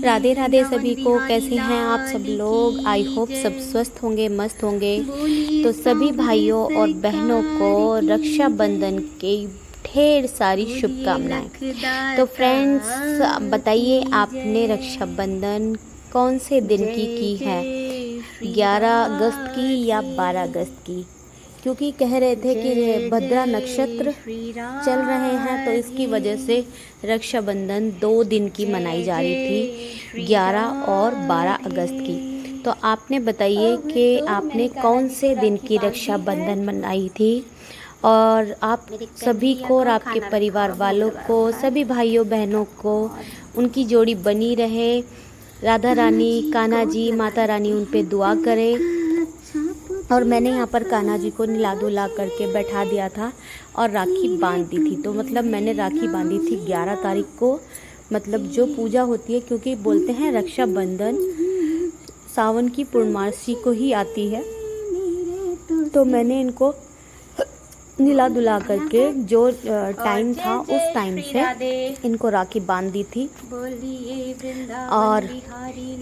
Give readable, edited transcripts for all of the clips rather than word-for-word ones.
राधे राधे सभी को। कैसे हैं आप सब लोग? आई होप सब स्वस्थ होंगे, मस्त होंगे। तो सभी भाइयों और बहनों को रक्षाबंधन की ढेर सारी शुभकामनाएं। तो फ्रेंड्स, बताइए आपने रक्षाबंधन कौन से दिन की है? 11 अगस्त की या 12 अगस्त की? क्योंकि कह रहे थे कि भद्रा नक्षत्र चल रहे हैं, तो इसकी वजह से रक्षाबंधन 2 दिन की मनाई जा रही थी, 11 और 12 अगस्त की। तो आपने बताइए कि आपने कौन से दिन की रक्षाबंधन मनाई थी, और आप सभी को और आपके परिवार वालों को, सभी भाइयों बहनों को उनकी जोड़ी बनी रहे। राधा रानी, कान्हा जी, माता रानी उन पे दुआ करे। और मैंने यहाँ पर कान्हा जी को नहला धुला करके बैठा दिया था और राखी बांध दी थी। तो मतलब मैंने राखी बांधी थी 11 तारीख को, मतलब जो पूजा होती है, क्योंकि बोलते हैं रक्षाबंधन सावन की पूर्णमासी को ही आती है। तो मैंने इनको नहला धुला करके जो टाइम था उस टाइम से इनको राखी बांध दी थी। और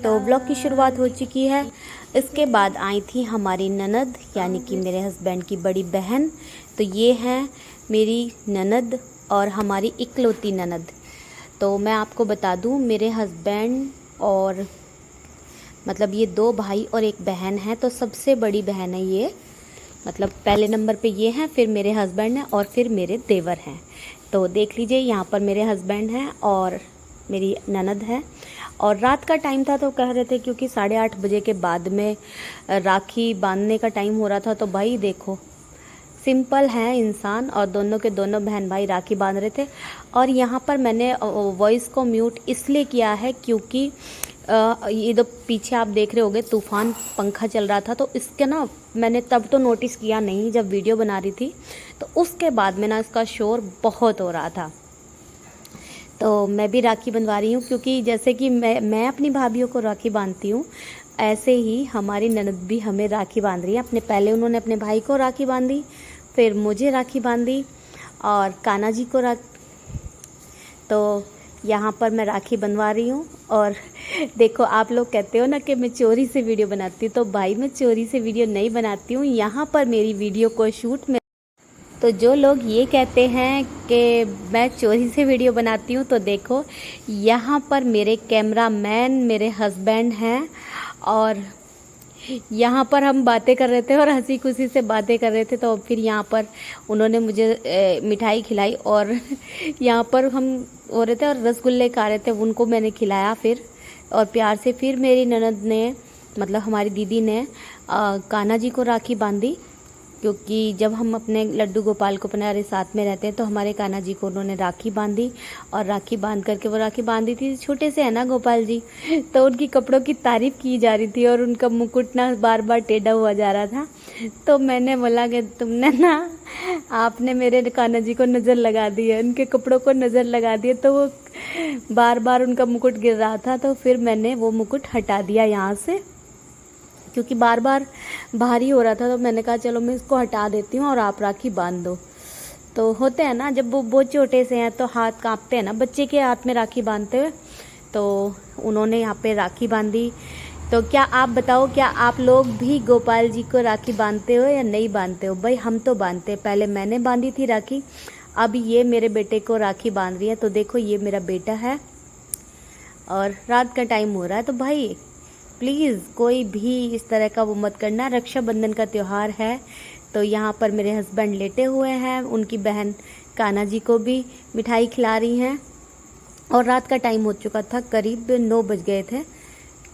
तो ब्लॉग की शुरुआत हो चुकी है। इसके बाद आई थी हमारी ननद, यानी कि मेरे हस्बैंड की बड़ी बहन। तो ये हैं मेरी ननद और हमारी इकलौती ननद। तो मैं आपको बता दूं, मेरे हस्बैंड और मतलब ये 2 भाई और 1 बहन है। तो सबसे बड़ी बहन है ये, मतलब पहले नंबर पे ये हैं, फिर मेरे हस्बैंड हैं और फिर मेरे देवर हैं। तो देख लीजिए, यहाँ पर मेरे हस्बैंड हैं और मेरी ननद है। और रात का टाइम था, तो कह रहे थे क्योंकि 8:30 बजे के बाद में राखी बांधने का टाइम हो रहा था। तो भाई देखो, सिंपल है इंसान, और दोनों के दोनों बहन भाई राखी बांध रहे थे। और यहाँ पर मैंने वॉइस को म्यूट इसलिए किया है क्योंकि ये तो पीछे आप देख रहे होंगे तूफान पंखा चल रहा था। तो इसके ना मैंने तब तो नोटिस किया नहीं जब वीडियो बना रही थी, तो उसके बाद में ना इसका शोर बहुत हो रहा था। तो मैं भी राखी बंधवा रही हूँ, क्योंकि जैसे कि मैं अपनी भाभीयों को राखी बांधती हूँ, ऐसे ही हमारी ननद भी हमें राखी बांध रही है। पहले उन्होंने अपने भाई को राखी बांधी, फिर मुझे राखी बांधी और कान्हा जी को तो यहाँ पर मैं राखी बंधवा रही हूँ। और देखो, आप लोग कहते हो ना कि मैं चोरी से वीडियो बनाती हूँ, तो भाई मैं चोरी से वीडियो नहीं बनाती हूँ। यहाँ पर मेरी वीडियो को शूट में, तो जो लोग ये कहते हैं कि मैं चोरी से वीडियो बनाती हूँ, तो देखो यहाँ पर मेरे कैमरामैन मेरे हस्बैंड हैं। और यहाँ पर हम बातें कर रहे थे और हंसी खुशी से बातें कर रहे थे। तो फिर यहाँ पर उन्होंने मुझे मिठाई खिलाई, और यहाँ पर हम हो रहे थे और रसगुल्ले खा रहे थे, उनको मैंने खिलाया फिर। और प्यार से फिर मेरी ननद ने, मतलब हमारी दीदी ने कान्हा जी को राखी बांधी, क्योंकि जब हम अपने लड्डू गोपाल को अपने साथ में रहते हैं, तो हमारे कान्हा जी को उन्होंने राखी बांधी। और राखी बांध करके, वो राखी बांधी थी, छोटे से है ना गोपाल जी, तो उनकी कपड़ों की तारीफ़ की जा रही थी और उनका मुकुट ना बार बार टेढ़ा हुआ जा रहा था। तो मैंने बोला कि तुमने ना, आपने मेरे कान्हा जी को नज़र लगा दी है, उनके कपड़ों को नज़र लगा दी है। तो वो बार बार उनका मुकुट गिर रहा था, तो फिर मैंने वो मुकुट हटा दिया यहाँ से, क्योंकि बार बार भारी हो रहा था। तो मैंने कहा चलो मैं इसको हटा देती हूँ और आप राखी बांध दो। तो होते हैं ना, जब वो बहुत छोटे से हैं तो हाथ कांपते हैं ना बच्चे के हाथ में राखी बांधते हुए। तो उन्होंने यहाँ पे राखी बांधी। तो क्या आप बताओ, क्या आप लोग भी गोपाल जी को राखी बांधते हो या नहीं बांधते हो? भाई हम तो बांधते हैं। पहले मैंने बांधी थी राखी, अब ये मेरे बेटे को राखी बांध रही है। तो देखो, ये मेरा बेटा है और रात का टाइम हो रहा है। तो भाई प्लीज़ कोई भी इस तरह का वो मत करना। रक्षाबंधन का त्यौहार है। तो यहाँ पर मेरे हस्बैंड लेटे हुए हैं, उनकी बहन कान्हा जी को भी मिठाई खिला रही हैं। और रात का टाइम हो चुका था, करीब 9 बज गए थे,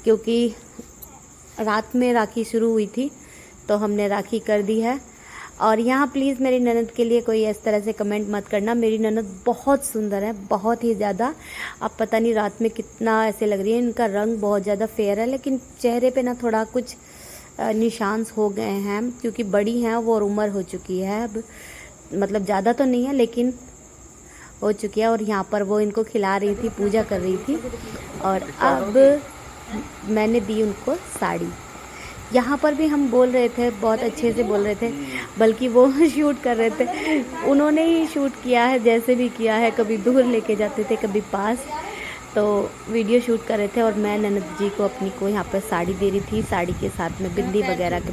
क्योंकि रात में राखी शुरू हुई थी, तो हमने राखी कर दी है। और यहाँ प्लीज़ मेरी ननद के लिए कोई इस तरह से कमेंट मत करना। मेरी ननद बहुत सुंदर है, बहुत ही ज़्यादा। अब पता नहीं रात में कितना ऐसे लग रही है, इनका रंग बहुत ज़्यादा फेयर है, लेकिन चेहरे पे ना थोड़ा कुछ निशान हो गए हैं, क्योंकि बड़ी हैं वो और उम्र हो चुकी है अब, मतलब ज़्यादा तो नहीं है लेकिन हो चुकी है। और यहाँ पर वो इनको खिला रही थी, पूजा कर रही थी। और अब मैंने दी उनको साड़ी। यहाँ पर भी हम बोल रहे थे, बहुत अच्छे से बोल रहे थे, बल्कि वो शूट कर रहे थे, उन्होंने ही शूट किया है, जैसे भी किया है, कभी दूर लेके जाते थे, कभी पास। तो वीडियो शूट कर रहे थे और मैं ननद जी को अपनी को यहाँ पर साड़ी दे रही थी। साड़ी के साथ में बिंदी वगैरह के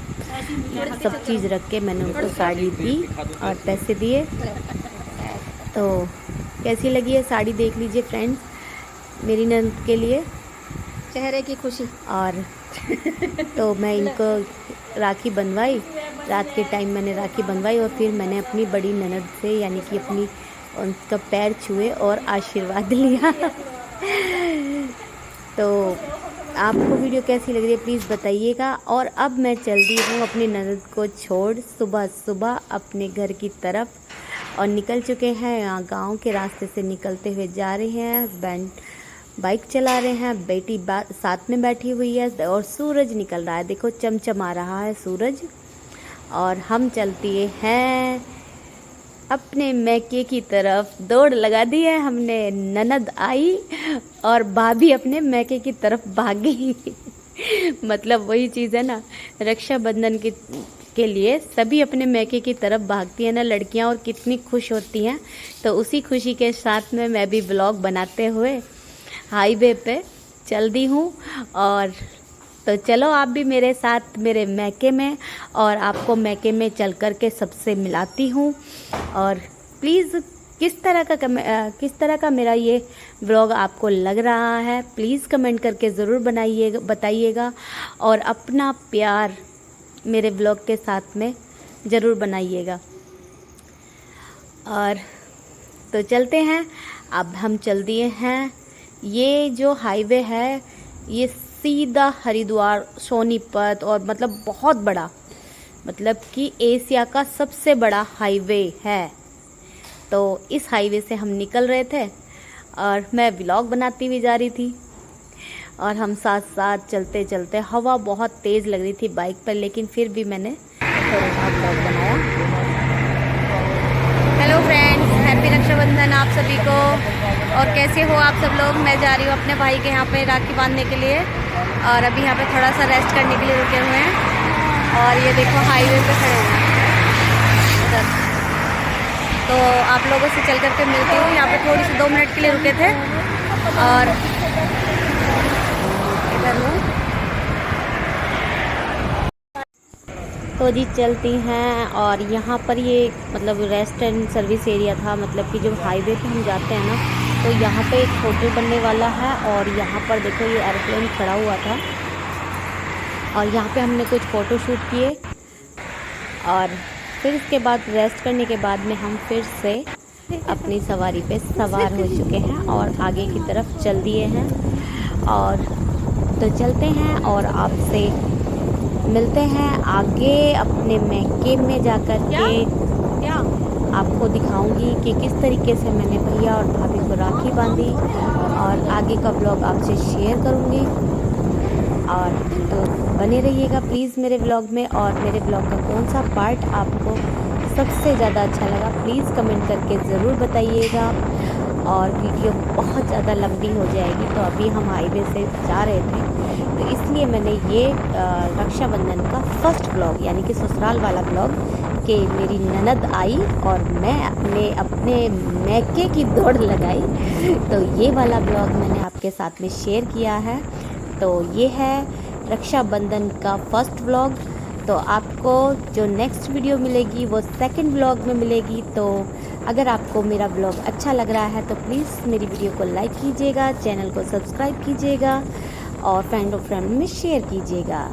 सब चीज़ रख के मैंने उनको साड़ी दी और पैसे दिए। तो कैसी लगी है साड़ी देख लीजिए फ्रेंड्स, मेरी ननद के लिए चेहरे की खुशी। और तो मैं इनको राखी बनवाई, रात के टाइम मैंने राखी बनवाई और फिर मैंने अपनी बड़ी ननद से यानी कि अपनी उनका पैर छुए और आशीर्वाद लिया। तो आपको वीडियो कैसी लग रही है प्लीज़ बताइएगा। और अब मैं चल दी हूँ अपनी ननद को छोड़ सुबह सुबह अपने घर की तरफ, और निकल चुके हैं। यहाँ गांव के रास्ते से निकलते हुए जा रहे हैं। हस्बैंड बाइक चला रहे हैं, बेटी साथ में बैठी हुई है और सूरज निकल रहा है, देखो चमचमा रहा है सूरज। और हम चलती हैं अपने मैके की तरफ। दौड़ लगा दी है हमने, ननद आई और भाभी अपने मैके की तरफ भागी। मतलब वही चीज़ है ना, रक्षाबंधन के लिए सभी अपने मैके की तरफ भागती है ना लड़कियां, और कितनी खुश होती हैं। तो उसी खुशी के साथ में मैं भी व्लॉग बनाते हुए हाईवे पे चल दी हूँ। और तो चलो आप भी मेरे साथ मेरे मैके में, और आपको मैके में चल कर के सबसे मिलाती हूँ। और प्लीज़ किस तरह का मेरा ये व्लॉग आपको लग रहा है प्लीज़ कमेंट करके ज़रूर बताइएगा। और अपना प्यार मेरे व्लॉग के साथ में ज़रूर बनाइएगा। और तो चलते हैं, अब हम चल दिए हैं। ये जो हाईवे है ये सीधा हरिद्वार सोनीपत, और मतलब बहुत बड़ा, मतलब कि एशिया का सबसे बड़ा हाईवे है। तो इस हाईवे से हम निकल रहे थे और मैं व्लॉग बनाती हुई जा रही थी, और हम साथ साथ चलते चलते, हवा बहुत तेज़ लग रही थी बाइक पर, लेकिन फिर भी मैंने थोड़ा सा व्लॉग बनाया। हेलो फ्रेंड्स, हैप्पी रक्षाबंधन आप सभी को। और कैसे हो आप सब लोग। मैं जा रही हूँ अपने भाई के यहाँ पे राखी बांधने के लिए, और अभी यहाँ पे थोड़ा सा रेस्ट करने के लिए रुके हुए हैं। और ये देखो हाईवे पे खड़े हुए हैं इधर। तो आप लोगों से चल करके मिलती हूँ। यहाँ पे थोड़ी सी 2 मिनट के लिए रुके थे, और इधर हूँ। तो जी चलती हैं। और यहाँ पर ये मतलब रेस्ट एंड सर्विस एरिया था, मतलब कि जब हाईवे पे हम जाते हैं ना तो यहाँ पे एक होटल बनने वाला है। और यहाँ पर देखो ये एरोप्लेन खड़ा हुआ था, और यहाँ पे हमने कुछ फ़ोटो शूट किए। और फिर इसके बाद रेस्ट करने के बाद में हम फिर से अपनी सवारी पे सवार हो चुके हैं और आगे की तरफ चल दिए हैं। और तो चलते हैं और आपसे मिलते हैं आगे अपने मैके में जाकर के। आपको दिखाऊंगी कि किस तरीके से मैंने भैया और भाभी को राखी बांधी, और आगे का ब्लॉग आपसे शेयर करूंगी। और तो बने रहिएगा प्लीज़ मेरे ब्लॉग में। और मेरे ब्लॉग का कौन सा पार्ट आपको सबसे ज़्यादा अच्छा लगा प्लीज़ कमेंट करके ज़रूर बताइएगा। और वीडियो बहुत ज़्यादा लंबी हो जाएगी, तो अभी हम हाईवे से जा रहे थे, तो इसलिए मैंने ये रक्षाबंधन का फर्स्ट ब्लॉग यानी कि ससुराल वाला ब्लॉग कि मेरी ननद आई और मैं अपने मैके की दौड़ लगाई, तो ये वाला ब्लॉग मैंने आपके साथ में शेयर किया है। तो ये है रक्षाबंधन का फर्स्ट व्लॉग। तो आपको जो नेक्स्ट वीडियो मिलेगी वो सेकंड व्लॉग में मिलेगी। तो अगर आपको मेरा व्लॉग अच्छा लग रहा है तो प्लीज़ मेरी वीडियो को लाइक कीजिएगा, चैनल को सब्सक्राइब कीजिएगा और फ्रेंड में शेयर कीजिएगा।